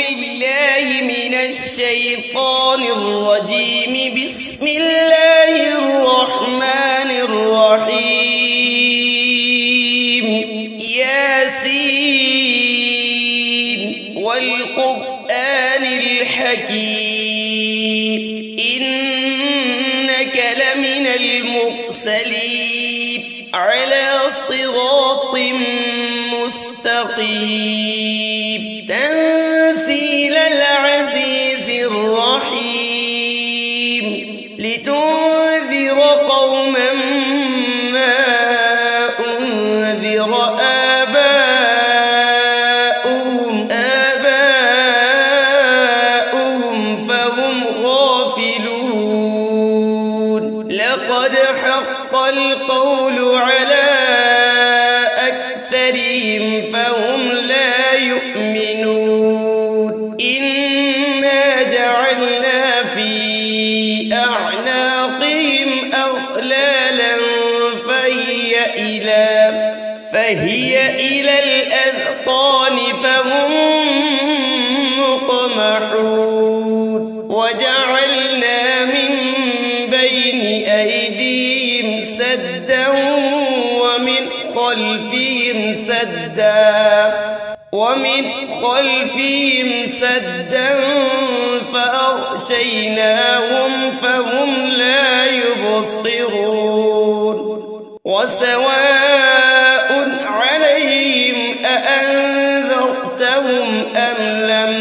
بالله من الشيطان الرجيم. بسم الله الرحمن الرحيم. ياسين والقرآن الحكيم إنك لمن المرسلين على صراط مستقيم تنزيل العزيز الرحيم لتنذر قوما ما أنذر آباؤهم فهم غافلون. لقد حق القول على أكثرهم فهم لا يؤمنون. إنا جعلنا في أعناقهم أغلالا فهي إلى الأذقان فهم مقمحون. وجعلنا من بين أيديهم سدا ومن خلفهم سدا فأغشيناهم فهم لا يبصرون. وسواء عليهم أأنذرتهم أم لم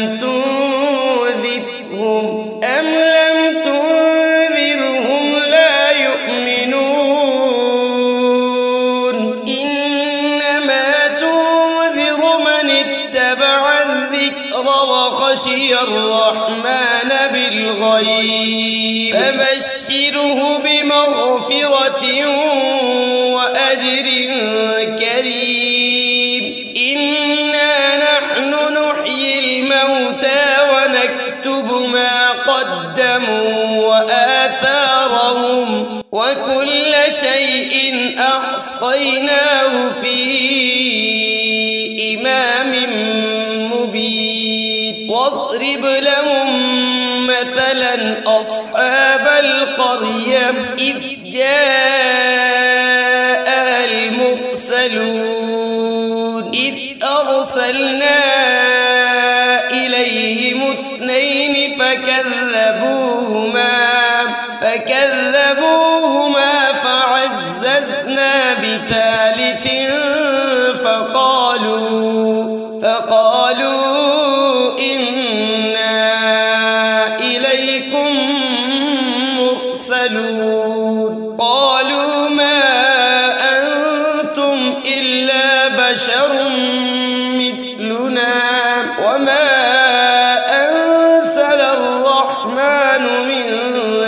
تنذرهم لا يؤمنون. إنما تنذر من اتبع الذكر وخشي الرحمن بالغيب فبشره بمغفرة وأجر كريم. إنا نحن نحيي الموتى ونكتب ما قدموا وآثارهم وكل شيء أحصيناه في إمام مبين. واضرب لهم مثلا أصحاب القرية إذ جاء المرسلون إذ أرسلنا إليهم 2 فكذبوهما فعززنا بثالث فقالوا إنا إليكم مرسلون. قالوا ما أنتم إلا بشر مثلنا وما أنزل الرحمن من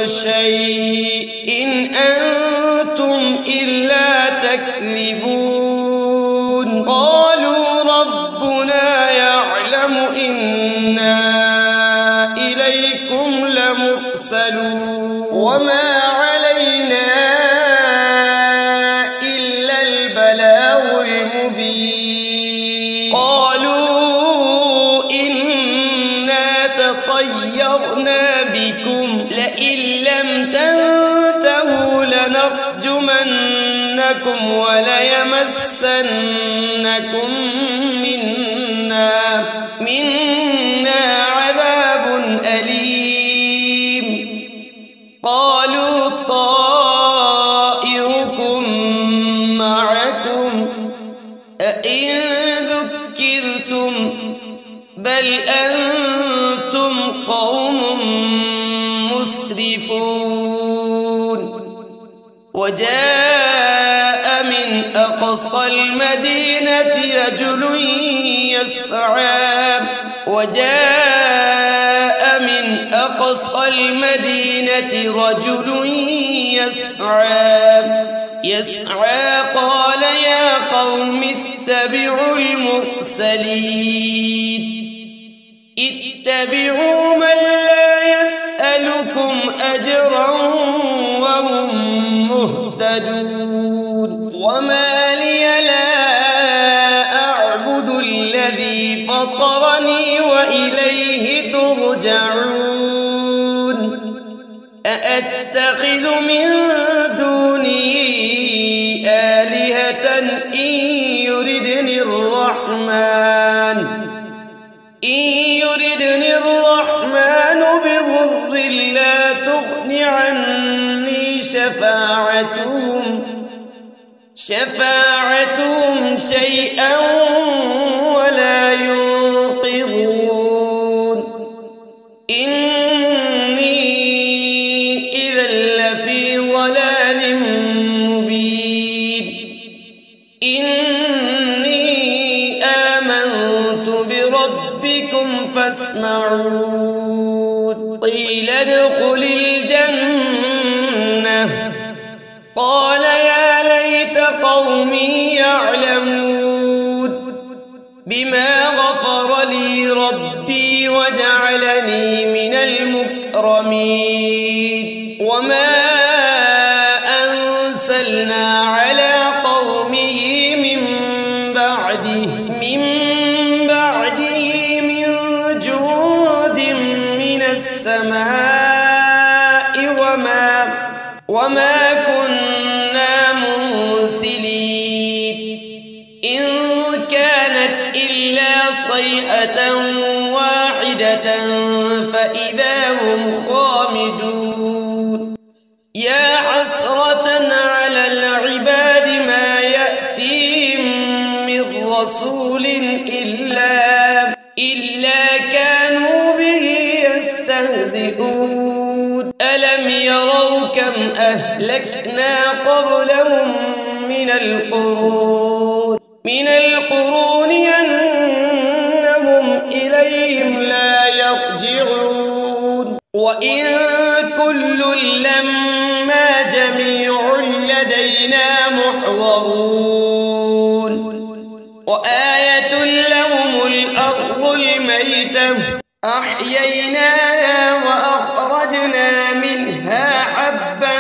شيء إن أنتم إلا تكذبون. قالوا ربنا يعلم إنا إليكم لمرسلون وما علينا إلا البلاغ المبين. قالوا إنا تطيرنا بكم لئن لم تنتهوا لنرجمنكم وليمسنكم منا عذاب أليم. قالوا طائركم معكم أئن ذكرتم بل أنتم قوم مسرفون. وجاء من أقصى المدينة رجل يسعى قال يا قوم اتبعوا المرسلين اتبعوا من لا يسألكم أجرا وهم مهتدون. وما لي لا أعبد الذي فطرني وإليه ترجعون أأتخذ من دونه آلهة إن يردني الرحمن بضر لا تغن عني شفاعتهم شيئا ولا ينقذون إني إذا لفي ضلال مبين إني آمنت بربكم فاسمعون قيل ادخل الجنة قال يا ليت قومي يعلمون بما غفر لي ربي وجعلني من المكرمين وما أنزلنا على قومه من بعده من جود من السماء وما كنا منزلين إن كانت إلا صيحة واحدة فإذا هم خامدون يا حسرة على العباد ما يأتيهم من رسول إلا كانوا به يستهزئون ألم يروا كم أهلكنا قبلهم من القرون أنهم إليهم لا يرجعون وإن كل لما جميع لدينا محضرون وآية لهم الأرض الميتة أحييناها وأخرجنا منها حبا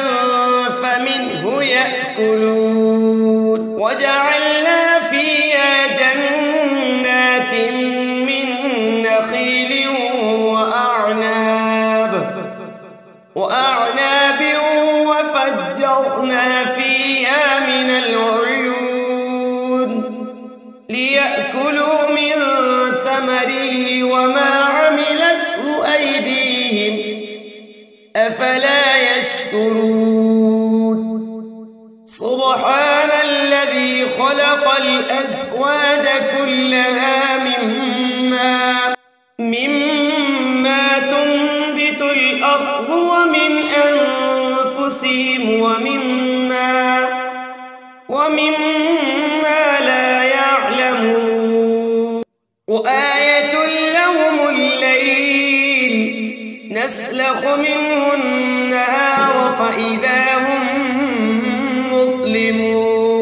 فمنه يأكلون وجعلنا فيها جنات من نخيل وأعناب وفجرنا فيها من العيون ليأكلوا من ثمره وما عملته أيديهم أفلا يشكرون سبحان الذي خلق الأزواج كلها مما تنبت الأرض ومن أنفسهم ومما لا يعلمون وآية لهم الليل نسلخ منه النهار فإذا هم مظلمون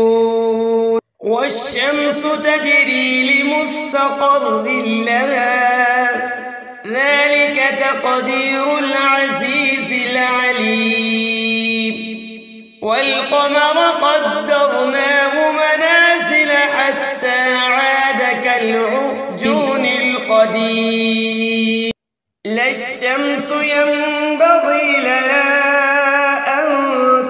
والشمس تجري لمستقر لها ذلك تقدير العزيز العليم والقمر قدرناه منازل حتى عاد كالعرجون القديم لا الشمس ينبغي لها أن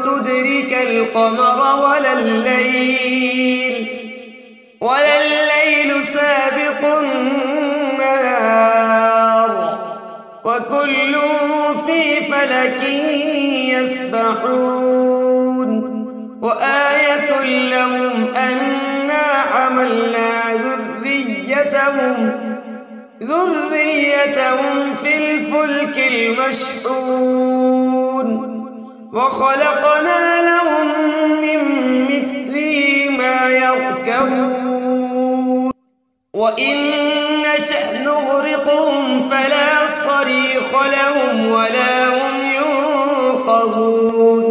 تدرك القمر ولا الليل سابق النهار وكل في فلك يسبحون وآية لهم أنا حملنا ذريتهم في الفلك المشحون وخلقنا لهم من مثله ما يركبون وإن نشأ نغرقهم فلا صريخ لهم ولا هم ينقذون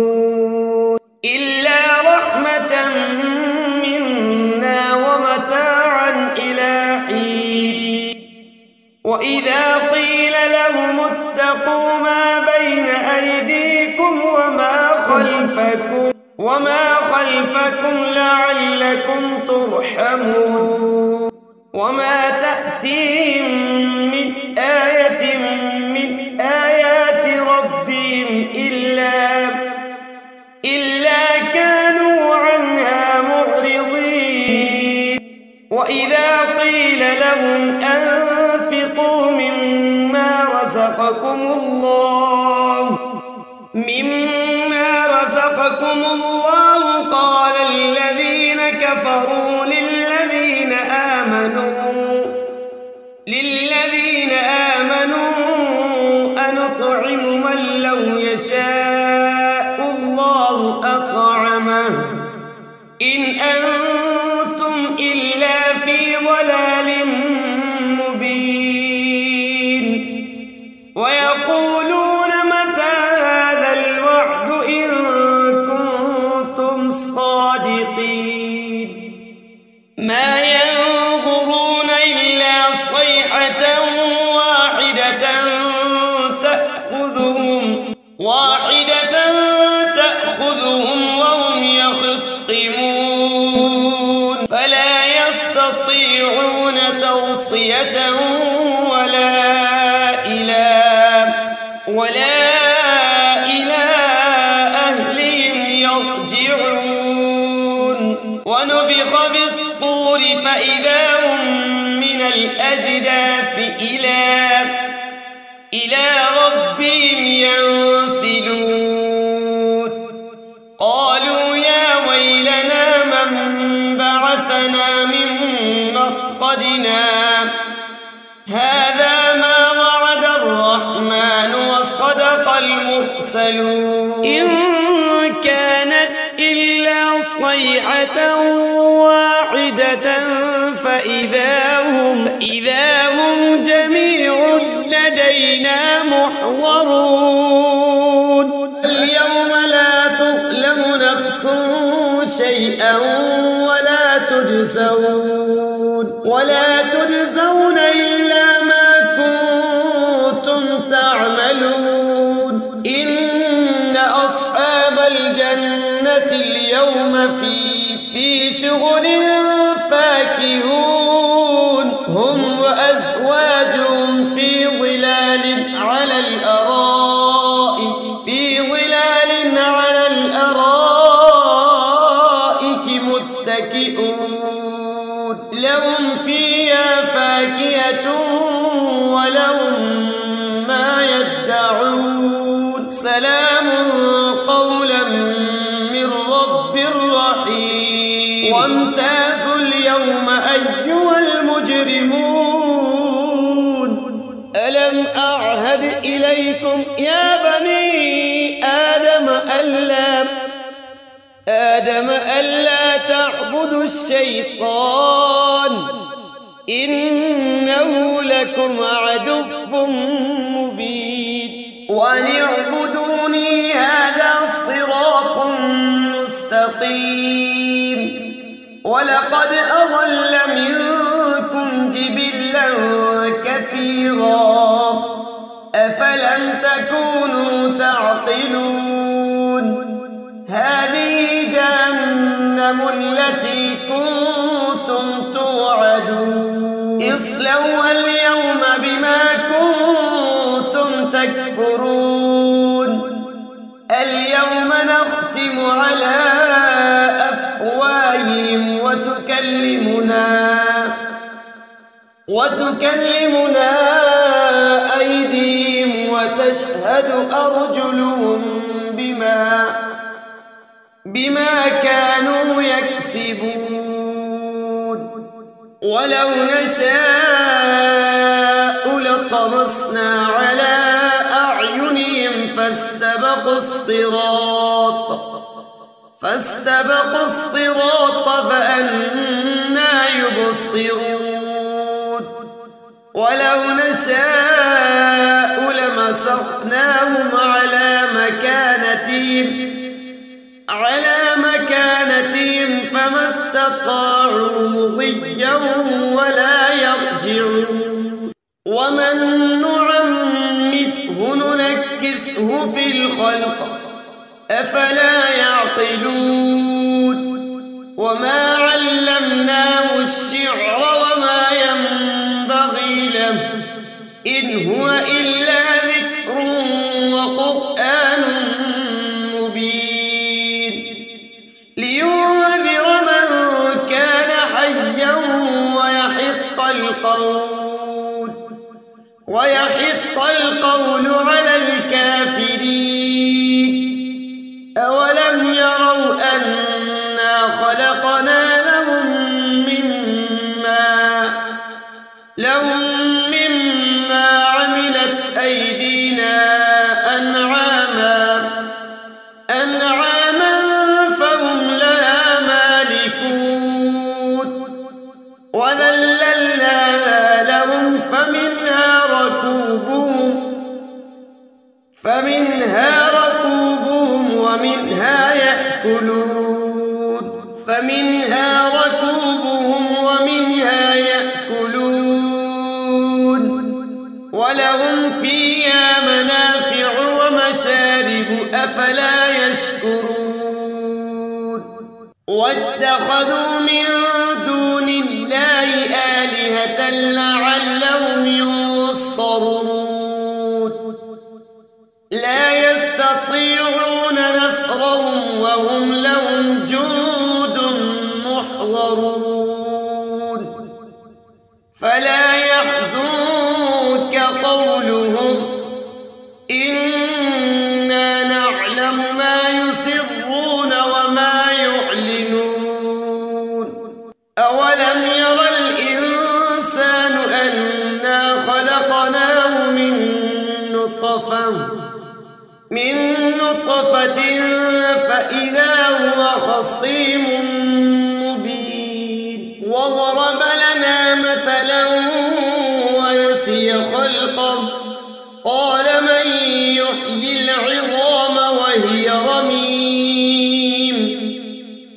إلا رحمة منا ومتاعا إلى حين وإذا قيل لهم اتقوا ما بين أيديكم وما خلفكم لعلكم ترحمون وما تأتيهم من رزقكم الله قال الذين كفروا للذين آمنوا أنطعم من لو يشاء الله أطعمه إن أنتم إلا في ضلال مبين ويقولون متى هذا الوعد إن كنتم صادقين ما ينظرون إلا صيحة تأخذهم وهم يخصمون فلا يستطيعون توصية ولا إلى أهلهم يرجعون ونفخ في الصور فإذا هم من الأجداث إلى ربهم ينسلون قالوا يا ويلنا من بعثنا من مرقدنا هذا ما وعد الرحمن وصدق المرسلون إن كانت إلا صيحة واحدة فإذا هم جميع لدينا محضرون اليوم لا تظلم نفس شيئا ولا تجزون إلا ما كنتم تعملون إن أصحاب الجنة اليوم في شغل فاكهون هم وأزواجهم في ظلال على الأرائك متكئون لهم فيها فاكهة ولهم ما يدعون سلام قولا من رب رحيم وامتازوا اليوم أيها المجرمون ألم أعهد إليكم يا بني آدم ألا تعبدوا الشيطان إنه لكم عدو مبين وأن اعبدوني هذا صراط مستقيم ولقد أضل منكم جبلا كثيرا أفلم تكونوا تعقلون هذه جهنم التي كنتم توعدون اصلوها اليوم بما كنتم تكفرون اليوم نختم على أفواههم وتكلمنا أيديهم وتشهد أرجلهم بما كانوا يكسبون ولو نشاء لطمسنا على أعينهم فاستبقوا الصراط فأنى يبصرون ولو نشاء لمسخناهم على مكانتهم فما استطاعوا مضيا ولا يرجعون ومن نعمره ننكسه في الخلق أفلا يعقلون وما علمناه الشعر وما ينبغي له إن هو إلا ذكر وقرآن مبين لينذر من كان حيا ويحق القول القول على الكافرين أولم يروا أنا خلقنا لهم مما عملت أيدينا أنعاما فهم لها مالكون وذللناها لهم فمنها ركوبهم ومنها يأكلون ولهم فيها منافع ومشارب أفلا يشكرون واتخذوا من دون الله آلهة لعلهم ينصرون لا يستطيعون نصرهم وهم لهم جند محضرون فلا يحزنك قولهم إنا نعلم ما يسرون وما يعلنون أولم ير الإنسان أنا خلقناه من نطفة فإذا هو خصيم مبين وضرب لنا مثلا ونسي خلقه قال من يحيي العظام وهي رميم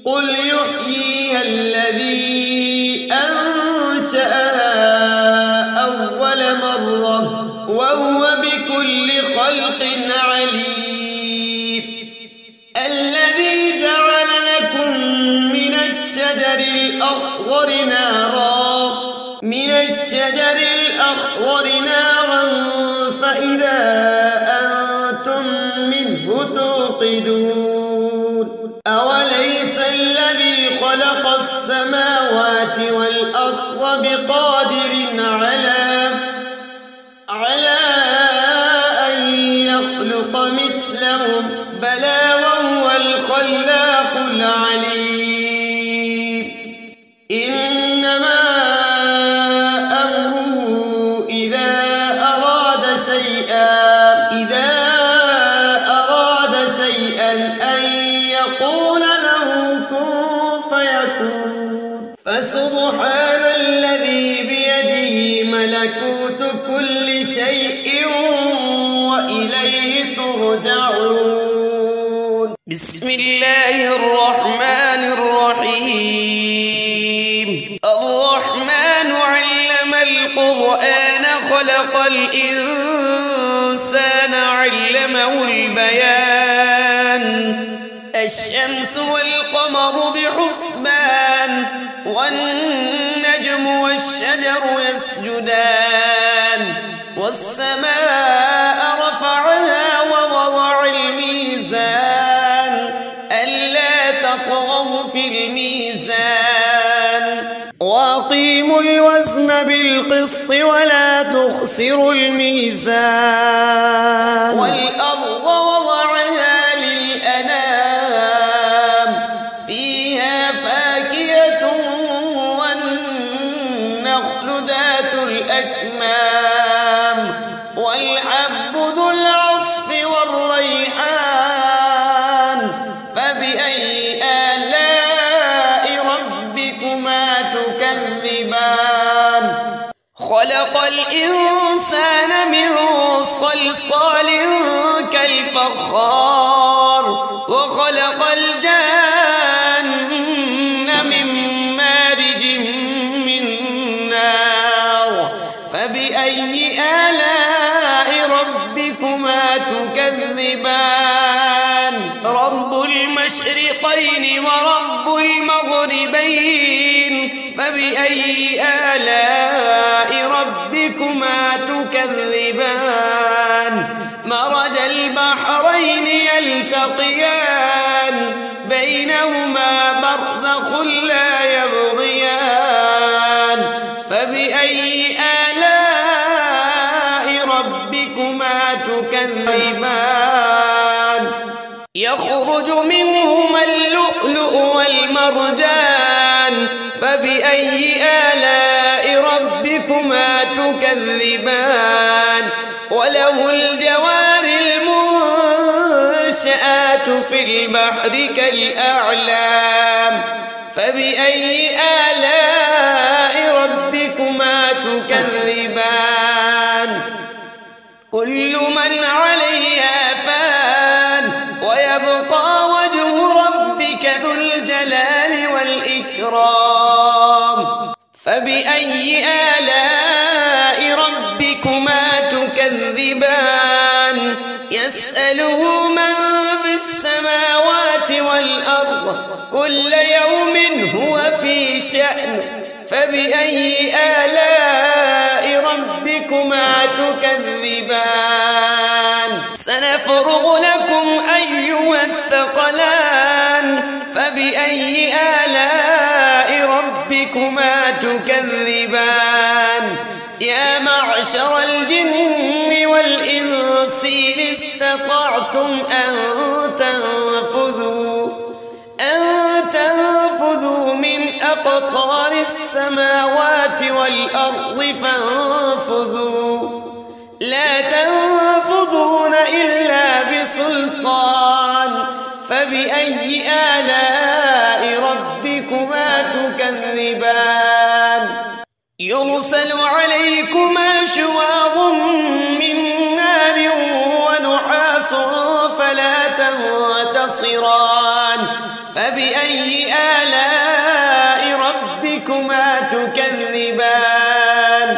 قل يحييها الذي أنشأها أول مرة وهو بكل خلق عليم الذي جعل لكم من الشجر الأخضر نارا فإذا أنتم منه توقدون أوليس الذي خلق السماوات والأرض بقادر على أن يخلق مثلهم بلى وهو الخلاق العليم إنما أمره إذا أراد شيئا أن يقول له كن فيكون فسبحان الذي بيده ملكوت كل شيء وإليه ترجعون بسم الله الرحمن الرحيم الرحمن علم القرآن خلق الإنسان علمه البيان الشمس والقمر بحسبان والنجم والشجر يسجدان والسماء رفعها ووضع الميزان ألا تطغوا في الميزان وأقيموا الوزن بالقسط ولا تخسروا الميزان والأرض وضعها للأنام فيها فاكهة والنخل ذات الأكمام والحب ذو العصف والريحان فبأي آلاء ربكما تكذبان خلق الإنسان من صلصال كالفخار وخلق الجان من مارج من نار فبأي آلاء ربكما تكذبان رب المشرقين ورب المغربين فبأي آلاء ربكما تكذبان مرج البحرين يلتقيان بينهما برزخ لا يبغيان فبأي آلاء ربكما يخرج منهما اللؤلؤ والمرجان فبأي آلاء ربكما تكذبان وله الجوار المنشآت في البحر كالأعلام فبأي آلاء ربكما تكذبان كل من عليها فان ويبقى وجه ربك ذو الجلال والإكرام فبأي آلاء ربكما تكذبان يسأله من في السماوات والأرض كل يوم هو في شأن فبأي آلاء ربكما تكذبان سنفرغ لكم أيها الثقلان فبأي آلاء ربكما تكذبان يا معشر الجن والإنس إن استطعتم أن تنفذوا من أقطار السماوات والأرض فانفذوا لا تنفذون إلا بسلطان فبأي آلاء ربكما تكذبان يرسل عليكما شواظ من نار ونحاس فلا تنتصران فبأي آلاء ربكما تكذبان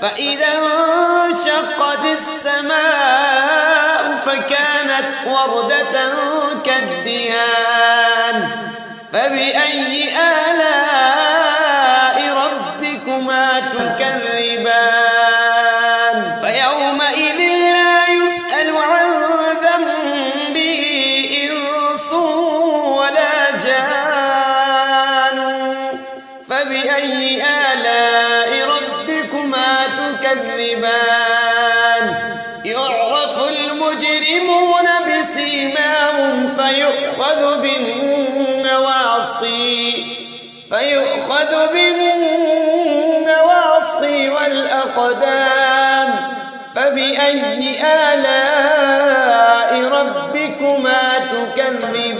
فإذا انشقت السماء فكانت وردة كالدهان فبأي آلاء ربكما تكذبان فيومئذ لا يسأل عن ذنبه إنس ولا جان فبأي آلاء ربكما تكذبان يعرف المجرمون بسيماهم فيؤخذ بالنواصي والأقدام فبأي آلاء ربكما تكذبان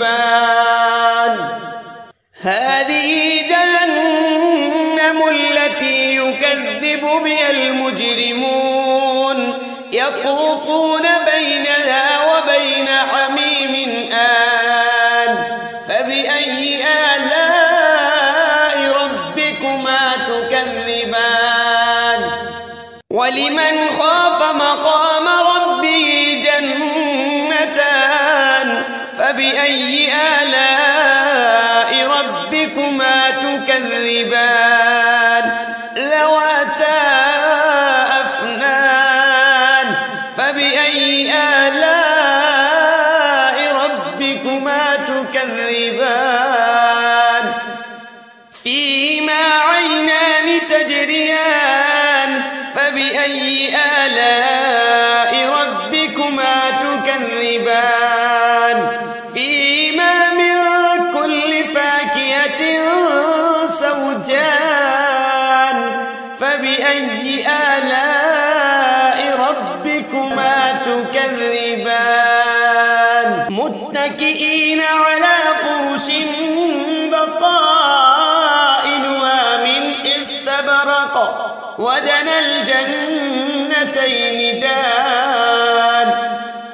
هذه جهنم التي يكذب بها المجرمون يطوفون بينها وبين حميم آن فبأي آلاء ربكما تكذبان ولمن خاف مقام ربه جنتان فبأي آلاء ربكما تكذبان ذواتا أفنان فبأي آلاء ربكما تكذبان فيهما عينان تجريان فبأي آلاء ربكما تكذبان فيهما من كل فاكهة زوجان فبأي آلاء ربكما تكذبان متكئين على فرش بطائنها من استبرق وجنى الجنتين دان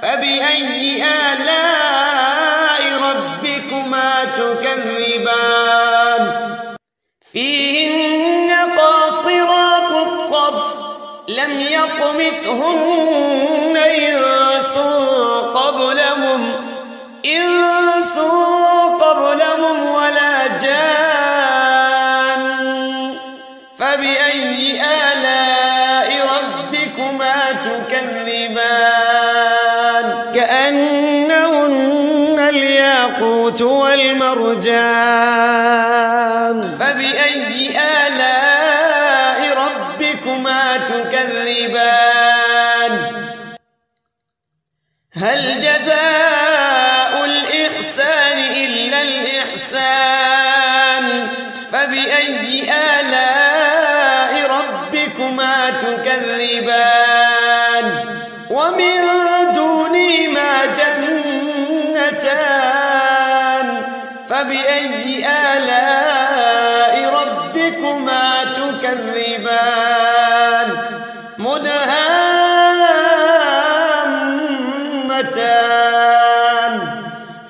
فبأي آلاء ربكما تكذبان فيهن قاصرات الطرف لم يطمثهن إنس قبلهم ولا جان فبأي آلاء ربكما تكذبان كأنهن الياقوت والمرجان فبأي آلاء ربكما تكذبان هل جزاء الإنسان فبأي آلاء ربكما تكذبان مدهامتان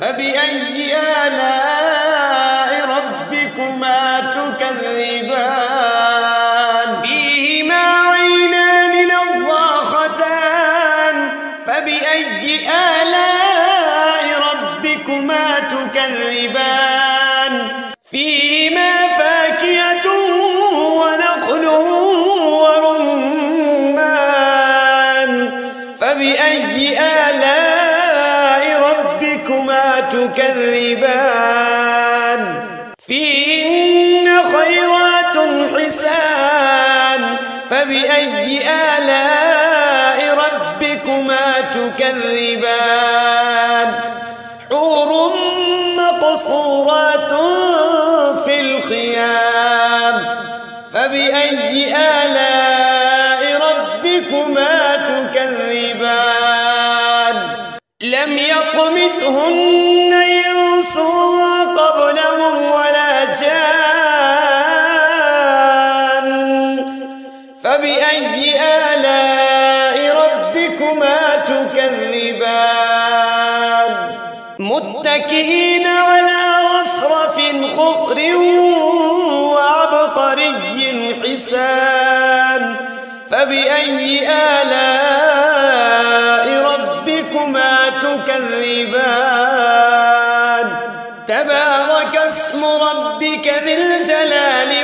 فبأي آلاء ربكما تكذبان فيهما عينان نضاختان فبأي آلاء ربكما تكذبان فيهما فاكهة ونخل ورمان فبأي آلاء ربكما تكذبان فيهن خيرات حسان فبأي آلاء ربكما تكذبان حور مقصورات في الخيام فبأي آلاء ربكما تكذبان لم يطمثهن إنس قبلهم ولا جان فبأي آلاء ربكما تكذبان متكئين على رفرف خضر وعبقري حسان فبأي آلاء ربكما تكذبان تبارك اسم ربك ذي الجلال